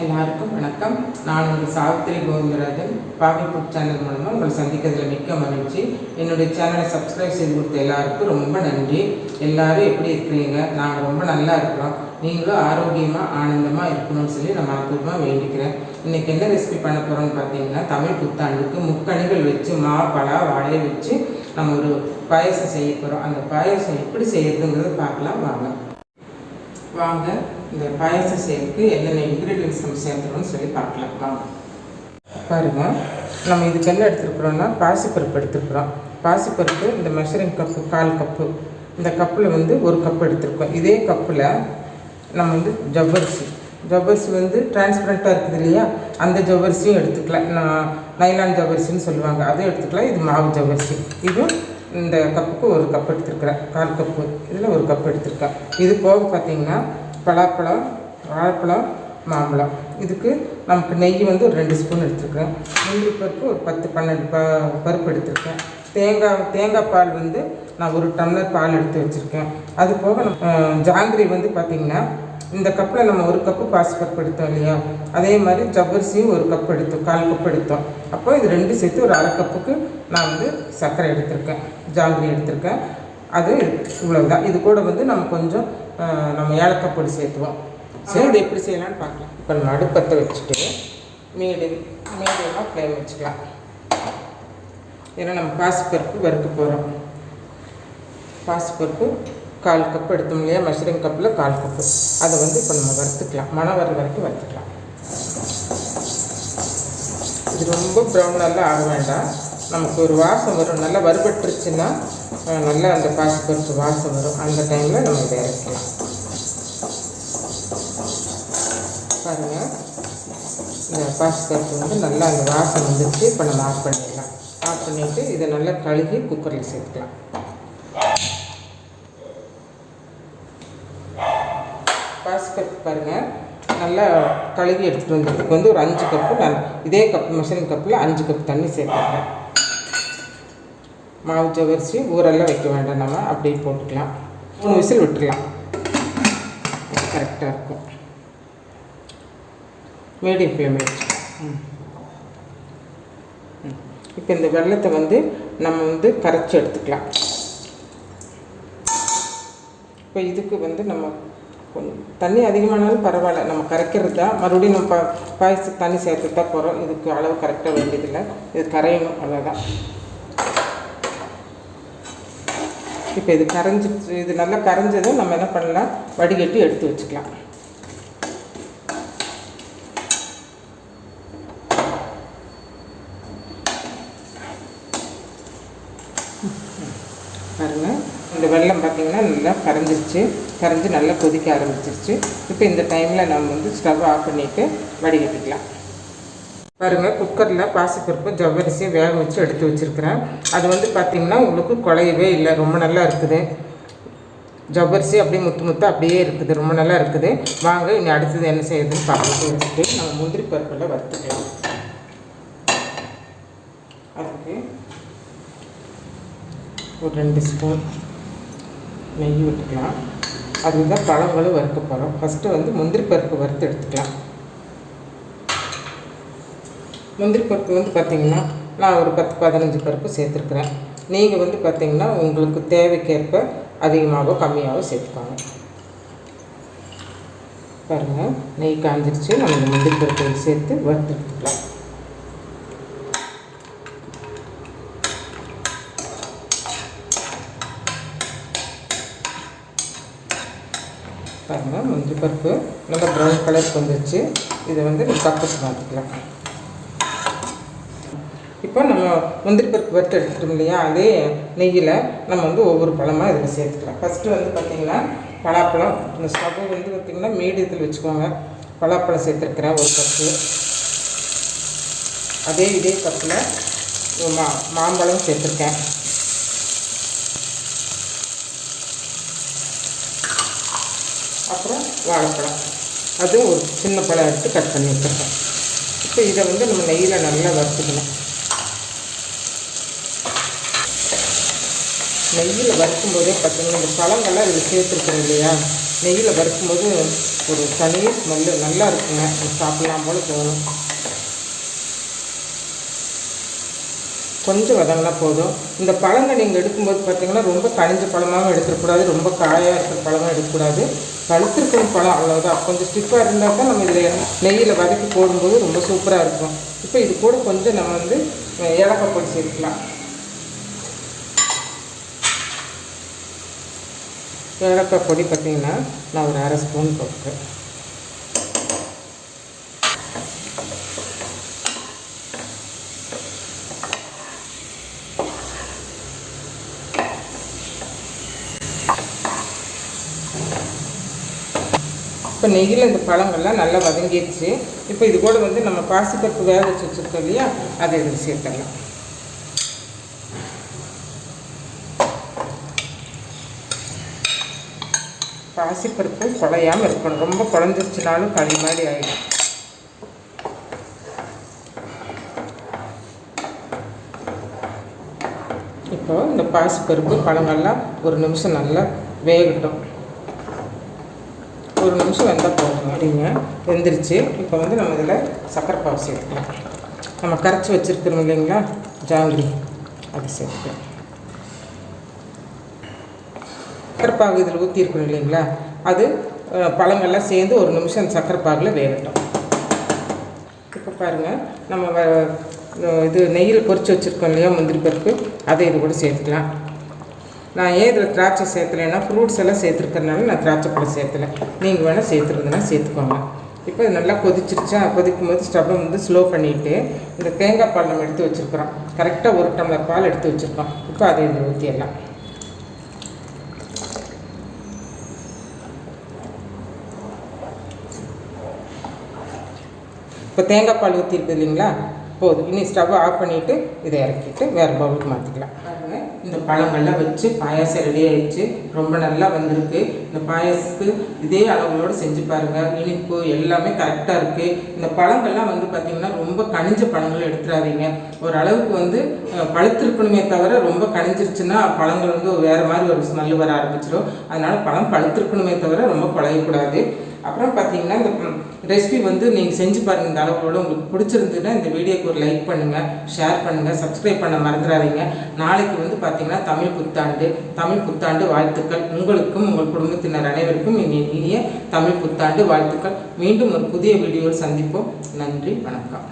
எல்லாருக்கும் வணக்கம். நான் உங்கள் சாவித்திரி கோவிந்தராஜன். பாவி ஃபுட் சேனல் மூலமாக உங்களை சந்திக்கிறதுல மிக்க மகிழ்ச்சி. என்னுடைய சேனலை சப்ஸ்கிரைப் செய்து கொடுத்த எல்லாருக்கும் ரொம்ப நன்றி. எல்லோரும் எப்படி இருக்கிறீங்க? நாங்கள் ரொம்ப நல்லா இருக்கிறோம். நீங்களும் ஆரோக்கியமாக ஆனந்தமாக இருக்கணும்னு சொல்லி நான் மனப்பூர்வமாக வேண்டிக்கிறேன். இன்றைக்கி என்ன ரெசிபி பண்ண போகிறோம்னு பார்த்தீங்கன்னா, தமிழ் புத்தாண்டுக்கு முக்கணிகள் வச்சு பலா வாழையை வச்சு நம்ம ஒரு பாயசம் செய்ய போகிறோம். அந்த பாயசம் எப்படி செய்யறதுங்கிறத பார்க்கலாம் வாங்க. இந்த பாயசம் செய்யறதுக்கு என்னென்ன இன்க்ரீடியன்ஸ் நம்ம சேர்த்துறோம்னு சொல்லி பார்க்கலாம் வாங்க. பாருங்கள், நம்ம இதுக்கெல்லாம் எடுத்துருக்குறோன்னா பாசிப்பருப்பு எடுத்துருக்குறோம். பாசிப்பருப்பு இந்த மெஷரிங் கப்பு 1/4 கப்பு. இந்த கப்பில் ஒரு கப் எடுத்துருக்கோம். இதே கப்பில் நம்ம ஜவ்வரிசி டிரான்ஸ்பரண்ட்டாக இருக்குது இல்லையா, அந்த ஜவ்வரிசியும் எடுத்துக்கலாம். நைலான் ஜவ்வரிசின்னு சொல்லுவாங்க, அதுவும் எடுத்துக்கலாம். இது மாவு ஜவ்வரிசி. இதுவும் இந்த கப்புக்கு 1 கப் எடுத்துருக்குறேன். 1/4 கப்பு இதில் 1 கப் எடுத்துருக்கேன். இது போக பார்த்திங்கன்னா பலாப்பழம், வாழைப்பழம், மாம்பழம். இதுக்கு நமக்கு நெய் ஒரு 2 ஸ்பூன் எடுத்துருக்கேன். முந்திரி பருப்பு ஒரு 10-12 பருப்பு எடுத்துருக்கேன். தேங்காய் பால் நான் 1 டம்ளர் பால் எடுத்து வச்சுருக்கேன். அது போக ஜாங்கிரி பார்த்திங்கன்னா இந்த கப்பில் நம்ம 1 கப்பு பாசிப்பருப்பு எடுத்தோம் இல்லையா, அதே மாதிரி ஜவ்வரிசியும் 1 கப் எடுத்தோம், 1/4 கப் எடுத்தோம். அப்போ இது 2 சேர்த்து ஒரு 1/2 கப்புக்கு நான் சர்க்கரை எடுத்திருக்கேன், ஜாங்கிரி எடுத்திருக்கேன். அது இவ்வளவுதான். இது கூட நம்ம கொஞ்சம் நம்ம ஏலக்காய் பொடி சேர்த்துவோம். சரி, இது எப்படி செய்யலான்னு பார்க்கலாம். இப்போ நம்ம அடுப்பத்தை வச்சுட்டு மீடியமாக ஃப்ளேம் வச்சுக்கலாம். ஏன்னா நம்ம பாசிப்பருப்பு வறுக்க போகிறோம். பாசிப்பருப்பு 1/4 கப் எடுத்தோம் இல்லையா, மெஷரிங் கப்பில் 1/4 கப்பு. அதை இப்போ நம்ம வறுத்துக்கலாம். மணம் வர வரைக்கும் வறுத்துக்கலாம். இது ரொம்ப ப்ரௌன் நல்லா ஆக வேண்டாம். நமக்கு ஒரு வாசம் வரும். நல்லா வறுபட்டுருச்சுன்னா நல்லா அந்த பாசிப்பருப்பு வாசம் வரும். அந்த டைமில் நம்ம இதை இறக்கலாம். பாருங்கள், இந்த பாசிப்பருப்பு நல்லா அந்த வாசம் வந்துடுச்சு. இப்போ நம்ம ஆஃப் பண்ணிடலாம். ஆஃப் பண்ணிவிட்டு இதை நல்லா கழுகி குக்கரில் சேர்த்துக்கலாம். பாசிப்பருப்பு பாருங்கள் நல்லா கழுகி எடுத்துகிட்டு வந்ததுக்கு ஒரு 5 கப்பு நான் இதே கப் மெஷரிங் கப்பில் 5 கப் தண்ணி சேர்த்துக்கிறேன். மாவு ஜவ்வரிசி ஊரெல்லாம் வைக்க வேண்டாம், நம்ம அப்படியே போட்டுக்கலாம். 3 விசில் விட்டுடலாம், கரெக்டாக இருக்கும். மீடியம் ஃப்ளேம் வச்சுக்கலாம். இப்போ இந்த வெல்லத்தை நம்ம கரைச்சி எடுத்துக்கலாம். இப்போ இதுக்கு நம்ம கொஞ்சம் தண்ணி அதிகமானாலும் பரவாயில்ல, நம்ம கரைக்கிறது தான். மறுபடியும் நம்ம பாயசத்துக்கு தண்ணி சேர்த்து தான் போகிறோம். இதுக்கு அளவு கரெக்டாக வேண்டியதில்லை, இது கரையணும், அவ்வளோதான். இப்போ இது கரைஞ்சிச்சு. இது நல்லா கரைஞ்சதும் நம்ம என்ன பண்ணலாம், வடிகட்டி எடுத்து வச்சுக்கலாம். பாருங்கள், இந்த வெல்லம் பார்த்திங்கன்னா நல்லா கரைஞ்சி நல்லா கொதிக்க ஆரம்பிச்சிருச்சு. இப்போ இந்த டைமில் நம்ம ஸ்டவ் ஆஃப் பண்ணிவிட்டு வடிகட்டிக்கலாம். பாருங்கள், குக்கரில் பாசிப்பருப்பு ஜவ்வரிசியை வேக வச்சு எடுத்து வச்சுருக்கிறேன். அது பார்த்திங்கன்னா உங்களுக்கு குழையவே இல்லை, ரொம்ப நல்லா இருக்குது. ஜவ்வரிசி அப்படியே முத்து அப்படியே இருக்குது, ரொம்ப நல்லா இருக்குது. வாங்க இனி அடுத்தது என்ன செய்யுதுன்னு பார்க்கலாம். வச்சுட்டு நம்ம முந்திரி பருப்பில் வறுத்துக்கலாம். அதுக்கு ஒரு 2 ஸ்பூன் நெய் விட்டுக்கலாம். அதுதான் பழங்களும் வறுக்க போகிறோம். ஃபஸ்ட்டு முந்திரி பருப்பு வறுத்து எடுத்துக்கலாம். முந்திரி பருப்பு பார்த்திங்கன்னா நான் ஒரு 10-15 பருப்பு சேர்த்துருக்குறேன். நீங்கள் பார்த்திங்கன்னா உங்களுக்கு தேவைக்கேற்ப அதிகமாகவோ கம்மியாகவோ சேர்த்துக்காங்க. பாருங்கள், நெய் காஞ்சிருச்சு. நம்ம இந்த முந்திரி பருப்பை சேர்த்து வறுத்து எடுத்துக்கலாம். பாருங்கள், முந்திரி பருப்பு நல்லா ப்ரௌன் கலருக்கு வந்துருச்சு. இதை கப்புக்கு மாற்றிக்கலாம். இப்போ நம்ம முந்திரி பருப்பு வறுத்து எடுத்துட்டோம் இல்லையா, அதே நெய்யில் நம்ம ஒவ்வொரு பழமாக இதில் சேர்த்துக்கலாம். ஃபஸ்ட்டு பார்த்திங்கன்னா பலாப்பழம். இந்த ஸ்டவ் பார்த்திங்கன்னா மீடியத்தில் வச்சுக்கோங்க. பலாப்பழம் சேர்த்துருக்குறேன் 1 கப்பு. இதே கப்பில் மாம்பழம் சேர்த்துருக்கேன். அப்புறம் வாழைப்பழம், அதுவும் ஒரு சின்ன பழம் எடுத்து கட் பண்ணி வச்சுருக்கேன். இப்போ இதை நம்ம நெய்யில் நல்லா வறுத்துக்கணும். நெய்யில் வறுக்கும்போதே பார்த்திங்கன்னா இந்த பழங்கள்லாம் இதில் சேர்த்துருக்கோம் இல்லையா, நெய்யில் வறுக்கும்போது ஒரு தனி ஸ்மெல்லு நல்லா இருக்குங்க, சாப்பிடலாம் போல் தோணும். கொஞ்சம் வதங்கினா போதும். இந்த பழங்கள் நீங்கள் எடுக்கும்போது பார்த்திங்கன்னா ரொம்ப கனிஞ்ச பழமாகவும் எடுத்துக்கூடாது, ரொம்ப காயாக இருக்கிற பழமும் எடுக்கக்கூடாது. பழுத்திருக்கிற பழம் அவ்வளோதான். கொஞ்சம் ஸ்டிஃபாக இருந்தால் தான் நம்ம இதில் நெய்யில் வதக்கி போடும்போது ரொம்ப சூப்பராக இருக்கும். இப்போ இது கூட கொஞ்சம் நம்ம வந்து ஏலக்காய் பொடி சேர்த்துக்கலாம். ஏலக்காய் பொடி பார்த்திங்கன்னா நான் ஒரு 1/2 ஸ்பூன் போட்டுருக்கேன். இப்போ நெய்யில் இந்த பழங்கள்லாம் நல்லா வதங்கிடுச்சு. இப்போ இது கூட வந்து நம்ம பாசிப்பருப்பு வேக வச்சு வச்சுருக்கோம் இல்லையா, அதை இதில் சேர்த்துடலாம். பாசிப்பருப்பு குழையாமல் இருக்கணும், ரொம்ப குழஞ்சிருச்சுனாலும் களி மாதிரி ஆகிடும். இப்போது இந்த பாசிப்பருப்பு பழங்கள்லாம் ஒரு நிமிஷம் நல்லா வேகட்டும். ஒரு நிமிஷம் வெந்தால் போதும் அப்படிங்க. வெந்துருச்சு. இப்போ வந்து நம்ம இதில் சர்க்கரை பாகு சேர்த்துக்கலாம். நம்ம கரைச்சி வச்சுருக்கிறோம் இல்லைங்களா ஜாங்கிரி, அதை சேர்த்துக்கலாம். சர்க்கரை பாகு இதில் ஊற்றிருக்கணும் இல்லைங்களா, அது பழங்கள்லாம் சேர்ந்து ஒரு நிமிஷம் அந்த சர்க்கரை பாகில் வேகட்டும். இப்போ பாருங்கள், நம்ம இது நெய்யில் பொரித்து வச்சுருக்கோம் இல்லையா முந்திரி பருப்பு, அதை இது கூட சேர்த்துக்கலாம். நான் ஏன் இதில் திராட்சை சேர்த்துலைன்னா ஃப்ரூட்ஸ் எல்லாம் சேர்த்துருக்கறனால நான் திராட்சை பழம் சேர்த்தலை. நீங்கள் வேணால் சேர்த்துருந்தனா சேர்த்துக்கோங்க. இப்போ இது நல்லா கொதிச்சிருச்சா, கொதிக்கும் போது ஸ்டவ்வை வந்து ஸ்லோ பண்ணிவிட்டு இந்த தேங்காய் பால் நம்ம எடுத்து வச்சுருக்குறோம், கரெக்டாக 1 டம்ளர் பால் எடுத்து வச்சுருக்கோம். இப்போ அதை இதில் ஊற்றிடலாம். இப்போ தேங்காய் பால் ஊற்றிருக்கு இல்லைங்களா, போதும். இனி ஸ்டவ்வை ஆஃப் பண்ணிவிட்டு இதை இறக்கிட்டு வேறு பவுலுக்கு மாற்றிக்கலாம். பாருங்கள், இந்த பழங்கள்லாம் வச்சு பாயாசம் ரெடி ஆகிடுச்சு. ரொம்ப நல்லா வந்திருக்கு. இந்த பாயாசத்துக்கு இதே அளவுகளோடு செஞ்சு பாருங்கள். இனிப்பு எல்லாமே கரெக்டாக இருக்குது. இந்த பழங்கள்லாம் வந்து பார்த்திங்கன்னா ரொம்ப கனிஞ்ச பழங்கள் எடுத்துடாதீங்க. ஒரு அளவுக்கு வந்து பழுத்திருக்கணுமே தவிர ரொம்ப கனிஞ்சிருச்சுன்னா பழங்கள் வந்து வேறு மாதிரி ஒரு ஸ்மெல்லு வர ஆரம்பிச்சிடும். அதனால் பழம் பழுத்திருக்கணுமே தவிர ரொம்ப குழையக்கூடாது. அப்புறம் பார்த்திங்கன்னா இந்த ரெசிபி வந்து நீங்கள் செஞ்சு பாருங்கள். இந்த அளவுகளோடு உங்களுக்கு பிடிச்சிருந்துன்னா இந்த வீடியோக்கு ஒரு லைக் பண்ணுங்கள், ஷேர் பண்ணுங்கள், சப்ஸ்கிரைப் பண்ண மறந்துடாதீங்க. நாளைக்கு வந்து பார்த்திங்கன்னா தமிழ் புத்தாண்டு வாழ்த்துக்கள். உங்களுக்கும் உங்கள் குடும்பத்தினர் அனைவருக்கும் இனிய தமிழ் புத்தாண்டு வாழ்த்துக்கள். மீண்டும் ஒரு புதிய வீடியோவில் சந்திப்போம். நன்றி, வணக்கம்.